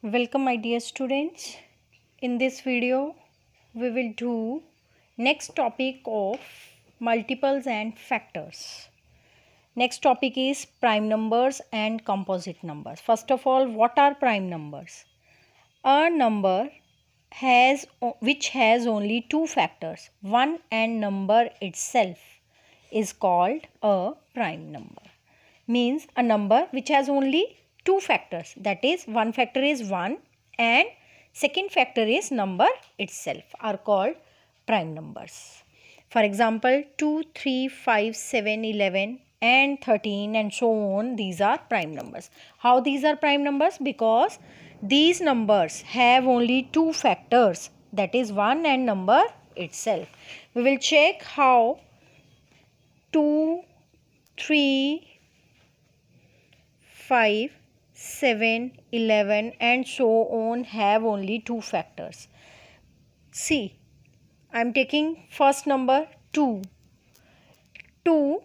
Welcome my dear students. In this video we will do next topic of multiples and factors. Next topic is prime numbers and composite numbers. First of all, what are prime numbers? A number which has only two factors, 1 and number itself, is called a prime number. Means a number which has only two factors, that is one factor is 1 and second factor is number itself, are called prime numbers. For example, 2, 3, 5, 7, 11 and 13 and so on, these are prime numbers. How these are prime numbers? Because these numbers have only two factors, that is 1 and number itself. We will check how 2, 3, 5, 7, 11 and so on have only two factors. See, I am taking first number 2. 2,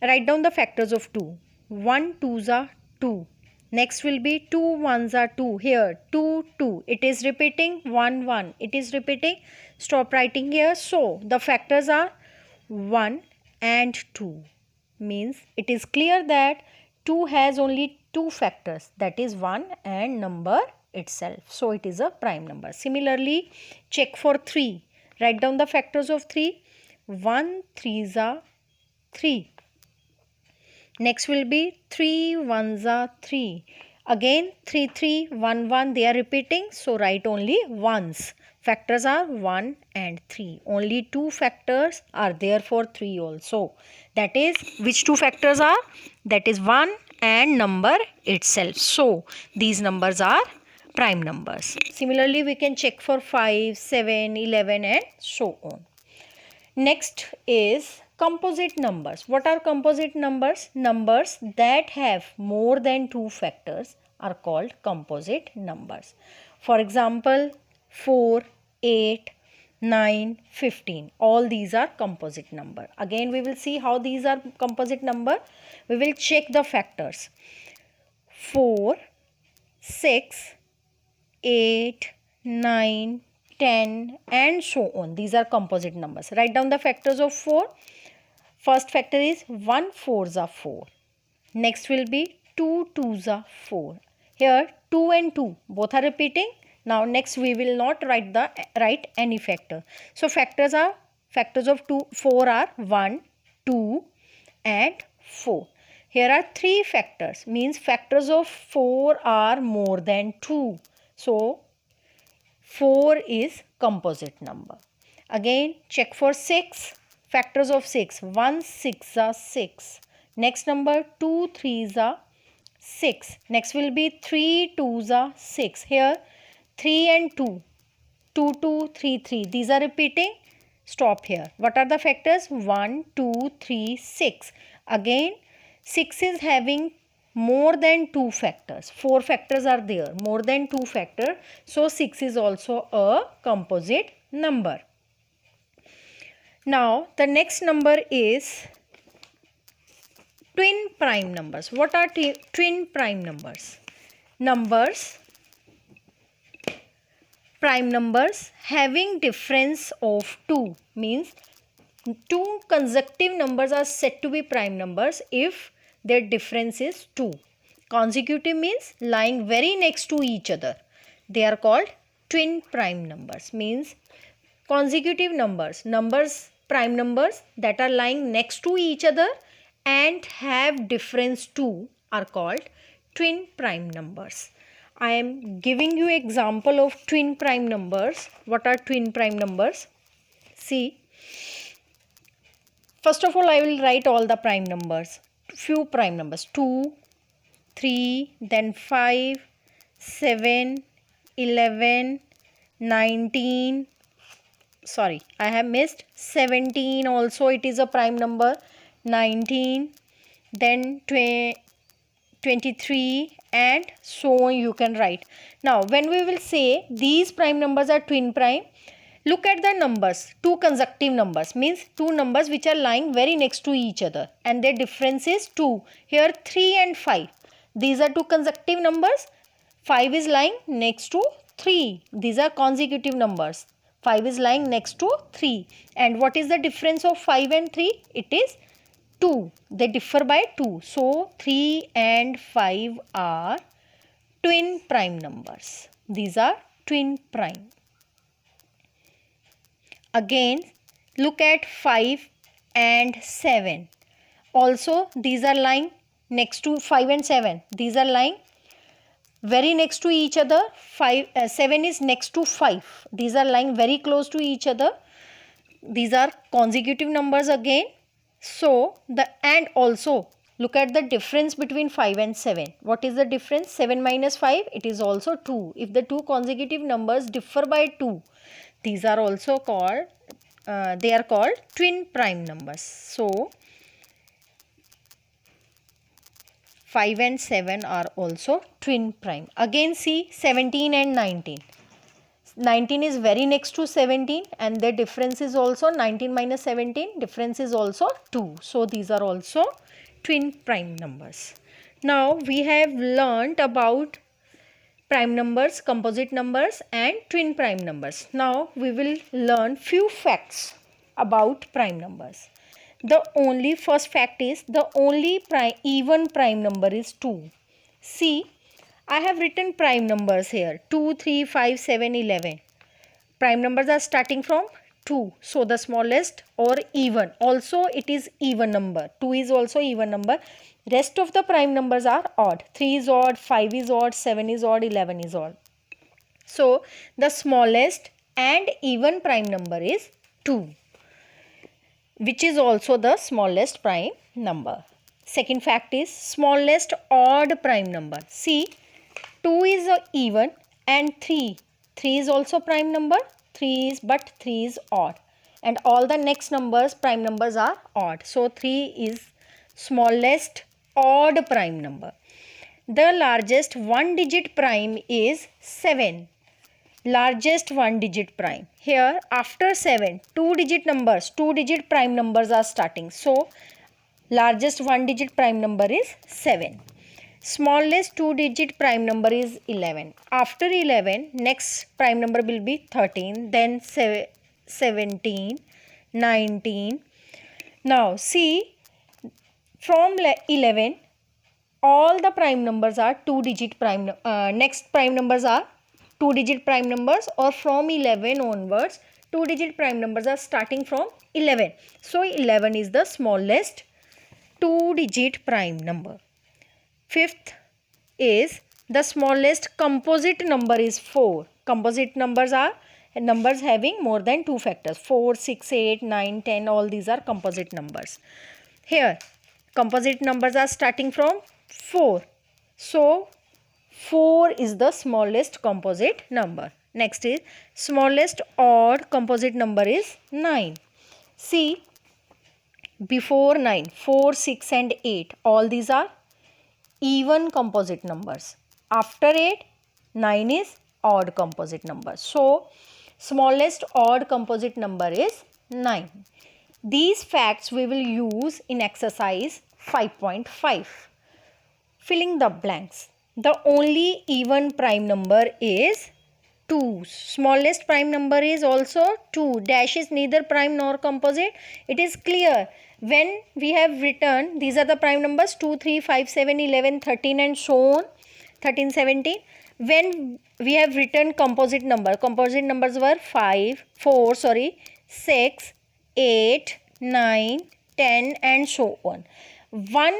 write down the factors of 2. 1 2s are 2. Next will be 2 1s are 2. Here 2 2. It is repeating 1 1. It is repeating. Stop writing here. So the factors are 1 and 2. Means it is clear that 2 has only two factors, that is 1 and number itself. So it is a prime number. Similarly, check for 3. Write down the factors of 3. 1 3s are 3. Next will be 3 1s are 3. Again 3 3 1 1, they are repeating, so write only ones. Factors are 1 and 3. Only two factors are there for 3 also. That is, which two factors are? That is 1 and number itself. So these numbers are prime numbers. Similarly, we can check for 5, 7, 11 and so on. Next is composite numbers. What are composite numbers? Numbers that have more than two factors are called composite numbers. For example, 4, 8, 9, 15. All these are composite number. Again, we will see how these are composite number. We will check the factors. 4, 6, 8, 9, 10 and so on. These are composite numbers. Write down the factors of 4. First factor is 1 4s are 4. Next will be 2 2s are 4. Here 2 and 2 both are repeating. Now next we will not write any factor. So factors of 4 are 1, 2 and 4. Here are 3 factors, means factors of 4 are more than 2. So 4 is composite number. Again check for 6. Factors of 6. 1 6 are 6. Next number 2 3s are 6. Next will be 3 2s are 6. Here 3 and 2. 2 2 3 3. These are repeating. Stop here. What are the factors? 1 2 3 6. Again 6 is having more than two factors. 4 factors are there. More than two factors. So 6 is also a composite number. Now the next number is twin prime numbers. What are twin prime numbers? Prime numbers having difference of 2, means two consecutive numbers are said to be prime numbers if their difference is 2. Consecutive means lying very next to each other. They are called twin prime numbers. Means consecutive numbers, prime numbers that are lying next to each other and have difference 2 are called twin prime numbers. I am giving you example of twin prime numbers. What are twin prime numbers? See, first of all I will write all the prime numbers. Few prime numbers: 2, 3, then 5, 7, 11, 19. Sorry, I have missed 17 also, it is a prime number. 19, then 23 and so on you can write. Now when we will say these prime numbers are twin prime, look at the numbers. Two consecutive numbers means two numbers which are lying very next to each other and their difference is 2. Here 3 and 5. These are two consecutive numbers. 5 is lying next to 3. These are consecutive numbers. 5 is lying next to 3. And what is the difference of 5 and 3? It is 2. They differ by 2. So 3 and 5 are twin prime numbers. These are twin prime. Again, look at 5 and 7. Also, these are lying next to 5 and 7. These are lying very next to each other. 7 is next to 5. These are lying very close to each other. These are consecutive numbers again. So, and also look at the difference between 5 and 7. What is the difference? 7 minus 5, it is also 2. If the two consecutive numbers differ by 2, these are also called, they are called twin prime numbers. So, 5 and 7 are also twin prime. Again see 17 and 19. 19 is very next to 17 and the difference is also 19 minus 17. Difference is also 2. So these are also twin prime numbers. Now we have learnt about prime numbers, composite numbers and twin prime numbers. Now we will learn few facts about prime numbers. The only first fact is the only even prime number is 2. See, I have written prime numbers here 2, 3, 5, 7, 11. Prime numbers are starting from 2. So the smallest or even. Also it is even number. 2 is also even number. Rest of the prime numbers are odd. 3 is odd, 5 is odd, 7 is odd, 11 is odd. So the smallest and even prime number is 2, which is also the smallest prime number. Second fact is smallest odd prime number. See, 2 is even and 3. 3 is also prime number. 3 is odd. And all the next numbers, prime numbers are odd. So 3 is smallest odd prime number. The largest one digit prime is 7. Largest one digit prime. Here after 7, 2 digit prime numbers are starting. So largest one digit prime number is 7. Smallest 2 digit prime number is 11. After 11, next prime number will be 13, then 17, 19. Now see, from 11, all the prime numbers are 2 digit prime. Next prime numbers are 2 digit prime numbers, or from 11 onwards 2 digit prime numbers are starting from 11. So 11 is the smallest 2 digit prime number. Fifth is the smallest composite number is 4. Composite numbers are numbers having more than 2 factors. 4, 6, 8, 9, 10, all these are composite numbers. Here composite numbers are starting from 4. So 4 is the smallest composite number. Next is smallest odd composite number is 9. See, before 9, 4, 6 and 8, all these are even composite numbers. After 8, 9 is odd composite number. So smallest odd composite number is 9. These facts we will use in exercise 5.5. Filling the blanks. The only even prime number is 2. Smallest prime number is also 2. Dash is neither prime nor composite. It is clear. When we have written, these are the prime numbers 2, 3, 5, 7, 11, 13 and so on, 13, 17. When we have written composite numbers were 6, 8, 9, 10 and so on. 1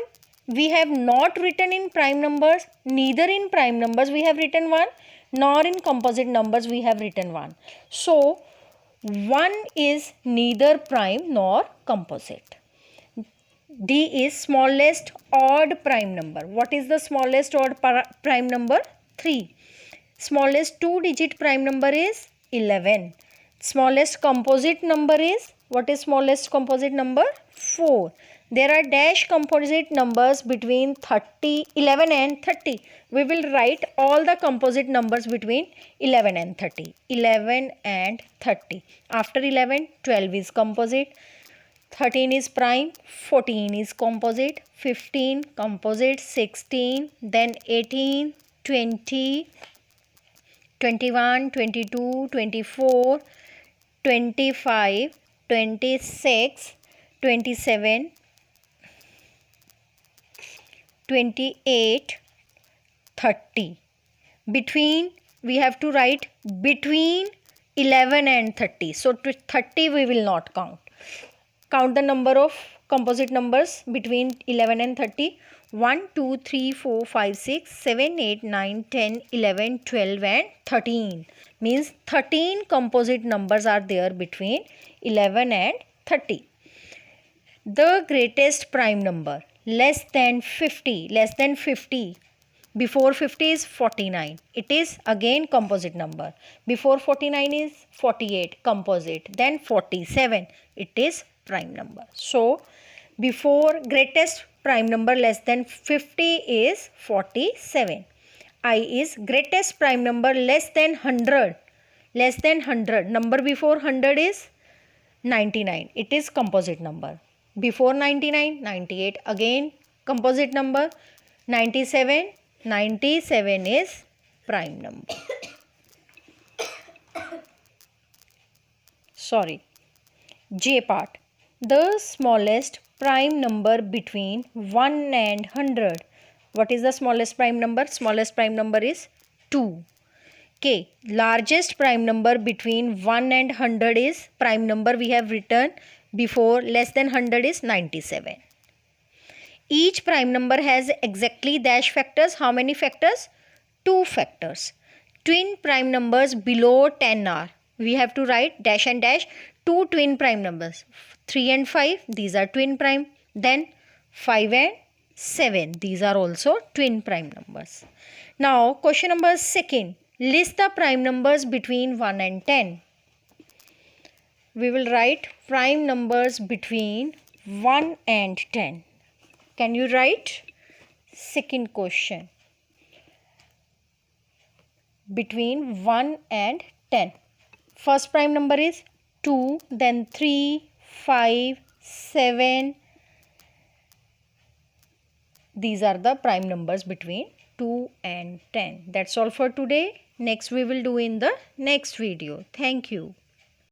we have not written in prime numbers, neither in prime numbers we have written 1, nor in composite numbers we have written 1. So 1 is neither prime nor composite. D is smallest odd prime number. What is the smallest odd prime number? 3. Smallest 2 digit prime number is 11. Smallest composite number is, what is smallest composite number? 4. There are dash composite numbers between 11 and 30. We will write all the composite numbers between 11 and 30. 11 and 30. After 11, 12 is composite. 13 is prime, 14 is composite, 15 composite, 16, then 18, 20, 21, 22, 24, 25, 26, 27, 28, 30. Between, we have to write between 11 and 30. So to 30 we will not count. Count the number of composite numbers between 11 and 30. 1, 2, 3, 4, 5, 6, 7, 8, 9, 10, 11, 12 and 13. Means 13 composite numbers are there between 11 and 30. The greatest prime number less than 50. Less than 50. Before 50 is 49. It is again composite number. Before 49 is 48, composite. Then 47. It is prime number. So before greatest prime number less than 50 is 47. I is greatest prime number less than 100. Less than 100. Number before 100 is 99. It is composite number. Before 99, 98. Again composite number. 97. 97 is prime number. Sorry. J part. The smallest prime number between 1 and 100. What is the smallest prime number? Smallest prime number is 2. K. Largest prime number between 1 and 100 is prime number we have written before less than 100 is 97. Each prime number has exactly dash factors. How many factors? 2 factors. Twin prime numbers below 10 are. We have to write dash and dash. 2 twin prime numbers. 3 and 5. These are twin prime. Then 5 and 7. These are also twin prime numbers. Now question number 2. List the prime numbers between 1 and 10. We will write prime numbers between 1 and 10. Can you write? Second question. Between 1 and 10. First prime number is 2, then 3, 5, 7. These are the prime numbers between 2 and 10. That's all for today. Next we will do in the next video. Thank you.